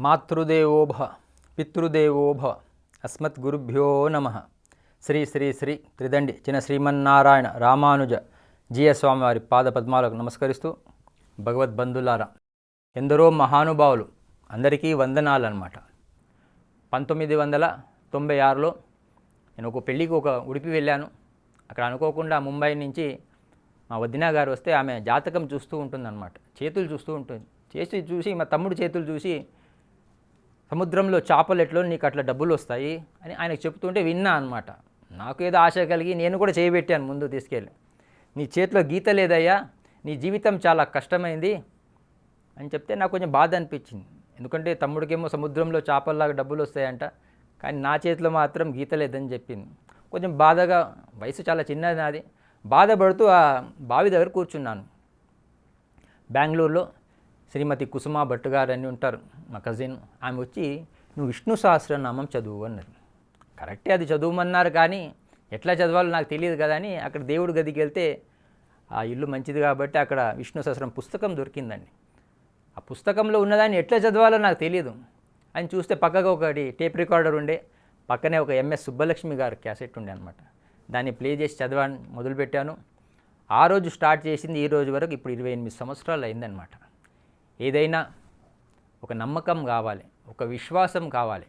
మాతృదేవోభ పితృదేవోభ అస్మద్గురుభ్యో నమ. శ్రీ శ్రీ శ్రీ త్రిదండి చిన శ్రీమన్నారాయణ రామానుజ జీయస్వామి వారి పాద పద్మాలకు నమస్కరిస్తూ, భగవద్బంధులారా, ఎందరో మహానుభావులు అందరికీ వందనాలు అన్నమాట. 1996లో నేను ఒక పెళ్ళికి ఉడిపి వెళ్ళాను. అక్కడ అనుకోకుండా ముంబై నుంచి మా వదిన గారు వస్తే ఆమె జాతకం చూస్తూ ఉంటుందన్నమాట. చేతులు చూస్తూ ఉంటుంది. చూసి మా తమ్ముడు చేతులు చూసి, సముద్రంలో చేపలు ఎట్లో నీకు అట్లా డబ్బులు వస్తాయి అని ఆయనకు చెప్తుంటే విన్నా అనమాట. నాకు ఏదో ఆశ కలిగి నేను కూడా చేయబెట్టాను ముందు తీసుకెళ్ళి. నీ చేతిలో గీత లేదయ్యా, నీ జీవితం చాలా కష్టమైంది అని చెప్తే నాకు కొంచెం బాధ అనిపించింది. ఎందుకంటే తమ్ముడికేమో సముద్రంలో చేపల్లాగా డబ్బులు వస్తాయంట, కానీ నా చేతిలో మాత్రం గీత లేదని చెప్పింది. కొంచెం బాధగా, వయసు చాలా చిన్నది నాది, బాధపడుతూ ఆ బావి దగ్గర కూర్చున్నాను. బెంగళూరులో శ్రీమతి కుసుమ భట్ గారు అని ఉంటారు, మా కజిన్. ఆమె వచ్చి, నువ్వు విష్ణు సహస్రనామం చదువు అన్నది. కరెక్టే, అది చదువుమన్నారు, కానీ ఎట్లా చదవాలో నాకు తెలియదు కదా అని అక్కడ దేవుడి గదికి వెళ్తే ఆ ఇల్లు మంచిది కాబట్టి అక్కడ విష్ణు సహస్రం పుస్తకం దొరికిందండి. ఆ పుస్తకంలో ఉన్నదాన్ని ఎట్లా చదవాలో నాకు తెలియదు అని చూస్తే పక్కగా ఒకటి టేప్ రికార్డర్ ఉండే, పక్కనే ఒక ఎంఎస్ సుబ్బలక్ష్మి గారు క్యాసెట్ ఉండే అనమాట. దాన్ని ప్లే చేసి చదవని మొదలుపెట్టాను. ఆ రోజు స్టార్ట్ చేసింది ఈ రోజు వరకు ఇప్పుడు 28 సంవత్సరాలు అయిందనమాట. ఏదైనా ఒక నమ్మకం కావాలి, ఒక విశ్వాసం కావాలి.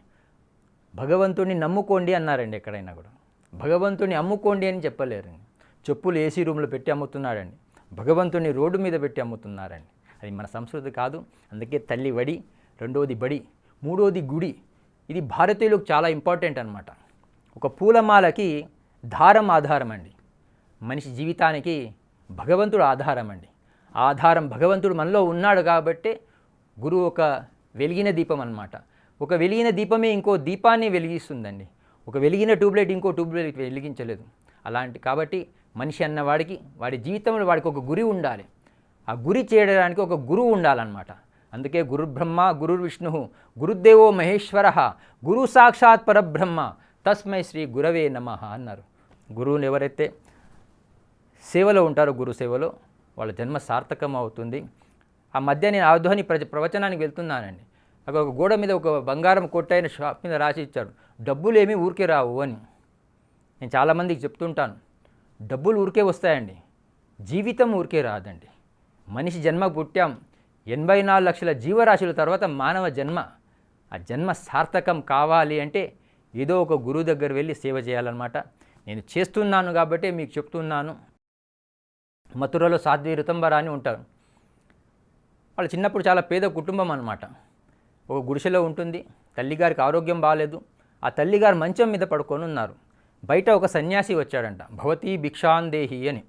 భగవంతుడిని నమ్ముకోండి అన్నారండి. ఎక్కడైనా కూడా భగవంతుడిని అమ్ముకోండి అని చెప్పలేరండి. చెప్పులు ఏసీ రూమ్లో పెట్టి అమ్ముతున్నారండి, భగవంతుడిని రోడ్డు మీద పెట్టి అమ్ముతున్నారండి. అది మన సంస్కృతి కాదు. అందుకే తల్లి వడి, రెండవది బడి, మూడవది గుడి. ఇది భారతీయులకు చాలా ఇంపార్టెంట్ అనమాట. ఒక పూలమాలకి దారం ఆధారం అండి, మనిషి జీవితానికి భగవంతుడు ఆధారం అండి. ఆధారం భగవంతుడు మనలో ఉన్నాడు కాబట్టి గురువు ఒక వెలిగిన దీపం అన్నమాట. ఒక వెలిగిన దీపమే ఇంకో దీపాన్ని వెలిగిస్తుందండి. ఒక వెలిగిన ట్యూబ్లైట్ ఇంకో ట్యూబ్లైట్ వెలిగించలేదు. కాబట్టి మనిషి అన్నవాడికి వాడి జీవితంలో వాడికి ఒక గురి ఉండాలి. ఆ గురి చేయడానికి ఒక గురువు ఉండాలన్నమాట. అందుకే గురుబ్రహ్మ గురుర్విష్ణు గురుదేవో మహేశ్వర గురు సాక్షాత్ పరబ్రహ్మ తస్మై శ్రీ గురవే నమః అన్నారు. గురువుని ఎవరైతే సేవలో ఉంటారో, గురు సేవలో, వాళ్ళ జన్మ సార్థకం అవుతుంది. ఆ మధ్య నేను ఆధ్వని ప్రవచనానికి వెళ్తున్నానండి. అక్కడ ఒక గోడ మీద ఒక బంగారం కొట్టైన షాప్ మీద రాసి ఇచ్చాడు, డబ్బులు ఏమీ ఊరికే రావు అని. నేను చాలామందికి చెప్తుంటాను, డబ్బులు ఊరికే వస్తాయండి, జీవితం ఊరికే రాదండి. మనిషి జన్మ పుట్టాం, 84 లక్షల జీవరాశుల తర్వాత మానవ జన్మ. ఆ జన్మ సార్థకం కావాలి అంటే ఏదో ఒక గురువు దగ్గర వెళ్ళి సేవ చేయాలన్నమాట. నేను చేస్తున్నాను కాబట్టి మీకు చెప్తున్నాను. మథురలో సాధ్వి ఋతంబర అని ఉంటారు. వాళ్ళు చిన్నప్పుడు చాలా పేద కుటుంబం అన్నమాట. ఒక గుడిసెలో ఉంటుంది. తల్లిగారికి ఆరోగ్యం బాగాలేదు. ఆ తల్లిగారు మంచం మీద పడుకొని ఉన్నారు. బయట ఒక సన్యాసి వచ్చాడంట, భవతీ భిక్షాందేహి అని.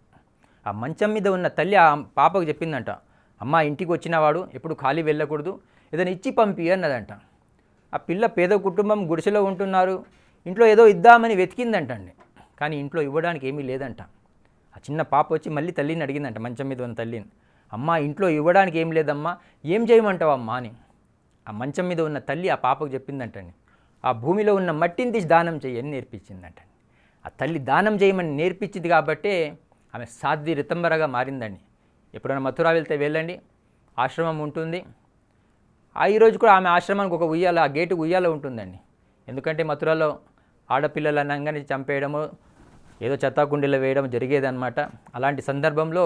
ఆ మంచం మీద ఉన్న తల్లి ఆ పాపకు చెప్పిందంట, అమ్మ, ఇంటికి వచ్చినవాడు ఎప్పుడు ఖాళీ వెళ్ళకూడదు, ఏదైనా ఇచ్చి పంపి అన్నదంట. ఆ పిల్ల పేద కుటుంబం, గుడిసెలో ఉంటున్నారు, ఇంట్లో ఏదో ఇద్దామని వెతికిందంటండి, కానీ ఇంట్లో ఇవ్వడానికి ఏమీ లేదంట. ఆ చిన్న పాప వచ్చి మళ్ళీ తల్లిని అడిగిందంట, మంచం మీద ఉన్న తల్లిని, అమ్మ, ఇంట్లో ఇవ్వడానికి ఏం లేదమ్మా, ఏం చేయమంటావమ్మా అని. ఆ మంచం మీద ఉన్న తల్లి ఆ పాపకు చెప్పిందంటండి, ఆ భూమిలో ఉన్న మట్టిని తీసి దానం చేయని నేర్పించిందంటండి. ఆ తల్లి దానం చేయమని నేర్పించింది కాబట్టే ఆమె సాధ్వి ఋతంబరగా మారిందండి. ఎప్పుడైనా మథుర వెళ్తే వెళ్ళండి, ఆశ్రమం ఉంటుంది. ఈరోజు కూడా ఆమె ఆశ్రమానికి ఒక ఉయ్యాల, ఆ గేటు ఉయ్యాల ఉంటుందండి. ఎందుకంటే మథురలో ఆడపిల్లలు అనగానే చంపేయడము, ఏదో చెత్తాకుండీలో వేయడం జరిగేదన్నమాట. అలాంటి సందర్భంలో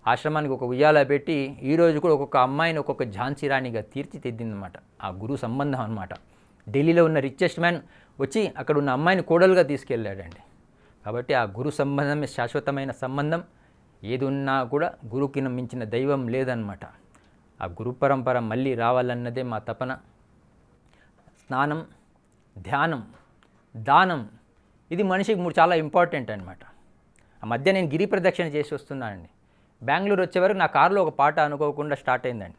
ఆశ్రమానికి ఒక ఉయ్యాల పెట్టి ఈరోజు కూడా ఒక్కొక్క అమ్మాయిని ఒక్కొక్క ఝాన్సీ రాణిగా తీర్చిదిద్దిందన్నమాట. ఆ గురు సంబంధం అన్నమాట. ఢిల్లీలో ఉన్న రిచెస్ట్ మ్యాన్ వచ్చి అక్కడ ఉన్న అమ్మాయిని కోడలుగా తీసుకెళ్ళాడండి. కాబట్టి ఆ గురు సంబంధమే శాశ్వతమైన సంబంధం. ఏది ఉన్నా కూడా గురువుకి మించిన దైవం లేదన్నమాట. ఆ గురు పరంపర మళ్ళీ రావాలన్నదే మా తపన. స్నానం, ధ్యానం, దానం, ఇది మనిషికి చాలా ఇంపార్టెంట్ అనమాట. ఆ మధ్య నేను గిరి ప్రదక్షిణ చేసి వస్తున్నానండి. బెంగళూరు వచ్చే వరకు నా కారులో ఒక పాట అనుకోకుండా స్టార్ట్ అయిందండి,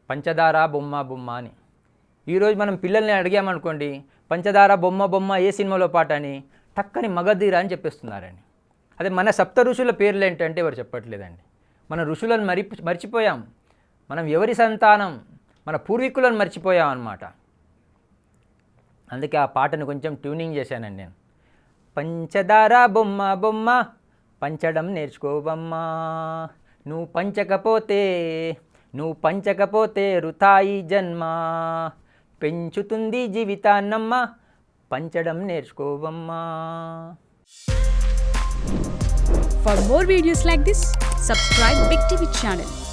పంచదార బొమ్మ బొమ్మ అని. ఈరోజు మనం పిల్లల్ని అడిగామనుకోండి, పంచదార బొమ్మ బొమ్మ ఏ సినిమాలో పాట అని టక్కని మగధీర అని చెప్పేస్తున్నారండి. అదే మన సప్త ఋషుల పేర్లు ఏంటంటే ఎవరు చెప్పట్లేదండి. మన ఋషులను మర్చిపోయాం. మనం ఎవరి సంతానం, మన పూర్వీకులను మర్చిపోయాం అన్నమాట. అందుకే ఆ పాటను కొంచెం ట్యూనింగ్ చేశానండి నేను. పంచదార బొమ్మ బొమ్మ పంచడం నేర్చుకోవమ్మా, నువ్వు పంచకపోతే వృథా ఈ జన్మ, పెంచుతుంది జీవితాన్నమ్మా, పంచడం నేర్చుకోవమ్మా. For more videos like this, subscribe Big TV channel.